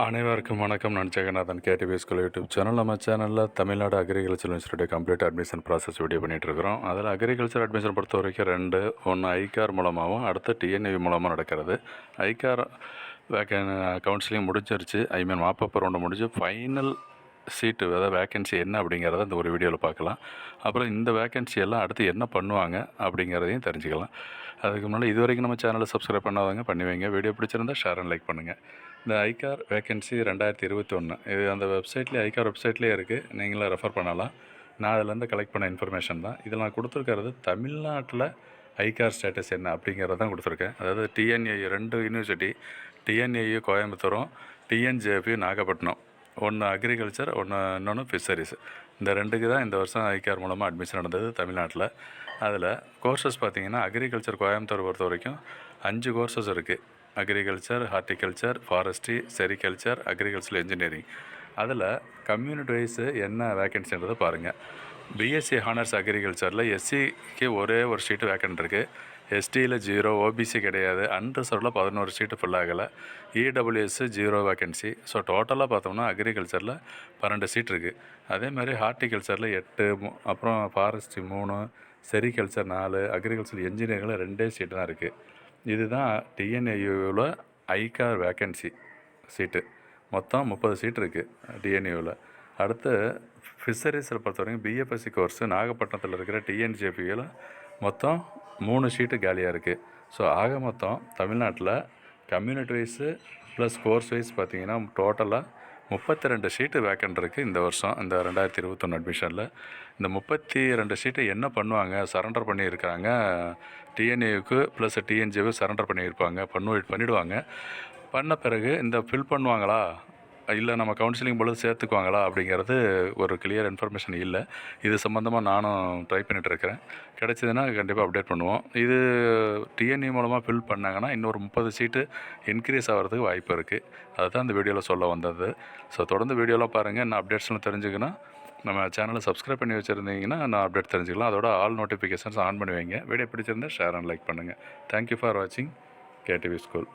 அனைவருக்கும் வணக்கம். நான் Jagannathan, KTV school YouTube channel. நம்ம சேனலில் Tamil Nadu agriculture university complete admission process video பண்ணிகிட்ருக்கிறோம். அதில் அக்ரிகல்ச்சர் அட்மிஷன் பொறுத்த வரைக்கும் ஒன்று ஐகார் மூலமாகவும் அடுத்து டிஎன்ஏ மூலமாக நடக்கிறது. ஐகார் கவுன்சிலிங் முடிஞ்சிருச்சு. மாப்பப் ரவுண்டு முடிஞ்சு ஃபைனல் சீட்டு, அதாவது வேக்கன்சி என்ன அப்படிங்கிறத இந்த ஒரு வீடியோவில் பார்க்கலாம். அப்புறம் இந்த வேக்கன்சி எல்லாம் அடுத்து என்ன பண்ணுவாங்க அப்படிங்கிறதையும் தெரிஞ்சுக்கலாம். அதுக்கு முன்னாடி இது வரைக்கும் நம்ம சேனலை சப்ஸ்கிரைப் பண்ணாதவங்க பண்ணி வைங்க. வீடியோ பிடிச்சிருந்தால் ஷேர் அண்ட் லைக் பண்ணுங்கள். இந்த ஐகார் வேக்கன்சி 2021 இது அந்த வெப்சைட்லேயே, ஐகார் வெப்சைட்லேயே இருக்குது. நீங்களும் ரெஃபர் பண்ணலாம். நான் அதிலேருந்து கலெக்ட் பண்ண இன்ஃபர்மேஷன் தான் இதில் நான் கொடுத்துருக்கிறது. தமிழ்நாட்டில் ஐகார் ஸ்டேட்டஸ் என்ன அப்படிங்கிறத தான் கொடுத்துருக்கேன். அதாவது டிஎன்ஏயு 2 யூனிவர்சிட்டி, டிஎன்ஏயு கோயம்புத்தூரும், டிஎன்ஜேபி நாகப்பட்டினம். ஒன்று அக்ரிகல்ச்சர், இன்னொன்று ஃபிஷரிஸ். இந்த 2க்கு தான் இந்த வருஷம் ஐகார் மூலமாக அட்மிஷன் நடந்தது தமிழ்நாட்டில். அதில் கோர்சஸ் பார்த்திங்கன்னா, அக்ரிகல்ச்சர் கோயம்புத்தூர் பொறுத்த வரைக்கும் 5 கோர்சஸ் இருக்குது. Agriculture, horticulture, forestry, sericulture, agriculture engineering. அதில் கம்யூனிட்டி வைஸு என்ன வேக்கன்சின்றதை பாருங்கள். பிஎஸ்சி ஹானர்ஸ் அக்ரிகல்ச்சரில் எஸ்சிக்கு ஒரே ஒரு சீட்டு வேக்கன்ட் இருக்குது. எஸ்டியில் 0, ஓபிசி கிடையாது. அன்ரிசர்வில் 11 சீட்டு ஃபில் ஆகலை. EWS 0 vacancy. ஸோ டோட்டலாக பார்த்தோம்னா அக்ரிகல்ச்சரில் 12 சீட் இருக்குது. அதேமாதிரி ஹார்டிகல்ச்சரில் 8, அப்புறம் ஃபாரஸ்ட்ரி 3, செரிகல்ச்சர் 4, அக்ரிகல்ச்சர் இன்ஜினியரிங்கில் 2 சீட்டு தான் இருக்குது. இதுதான் டிஎன்ஏயூவில் ஐகார் வேக்கன்சி சீட்டு. மொத்தம் 30 சீட் இருக்குது டிஎன்ஏயூவில். அடுத்து ஃபிஷரிஸில் பொறுத்த வரைக்கும் பிஎஃப்எஸ்சி கோர்ஸு நாகப்பட்டினத்தில் இருக்கிற டிஎன்ஜேபியில் மொத்தம் 3 சீட்டு காலியாக இருக்குது. ஸோ ஆக மொத்தம் தமிழ்நாட்டில் community wise plus course wise பார்த்திங்கன்னா டோட்டலாக 32 சீட்டு வேக்கண்ட் இருக்குது இந்த வருஷம், இந்த 2021 அட்மிஷனில். இந்த 32 சீட்டை என்ன பண்ணுவாங்க? சரண்டர் பண்ணியிருக்காங்க. டிஎன்ஏவுக்கு ப்ளஸ் டிஎன்ஜேவுக்கு சரண்டர் பண்ணிவிடுவாங்க. பண்ண பிறகு இந்த ஃபில் பண்ணுவாங்களா, இல்லை நம்ம கவுன்சிலிங் பொழுது சேர்த்துக்குவாங்களா அப்படிங்கிறது ஒரு கிளியர் இன்ஃபர்மேஷன் இல்லை. இது சம்மந்தமாக நானும் ட்ரை பண்ணிகிட்ருக்கிறேன். கிடச்சிதுன்னா கண்டிப்பாக அப்டேட் பண்ணுவோம். இது டிஎன்ஏ மூலமாக ஃபில் பண்ணாங்கன்னா இன்னொரு 30 சீட்டு இன்க்ரீஸ் ஆகிறதுக்கு வாய்ப்பு இருக்குது. அதுதான் இந்த வீடியோவில் சொல்ல வந்தது. ஸோ தொடர்ந்து வீடியோலாம் பாருங்கள். நான் அப்டேட்ஸ்லாம் தெரிஞ்சுக்கணும். நம்ம சேனலை சப்ஸ்கிரைப் பண்ணி வச்சுருந்தீங்கன்னா நான் அப்டேட் தெரிஞ்சுக்கலாம். அதோட ஆல் நோட்டிஃபிகேஷன்ஸ் ஆன் பண்ணி வைங்க. வீடியோ பிடிச்சிருந்தால் ஷேர் அண்ட் லைக் பண்ணுங்கள். தேங்க்யூ ஃபார் வாட்சிங் கேடிவி ஸ்கூல்.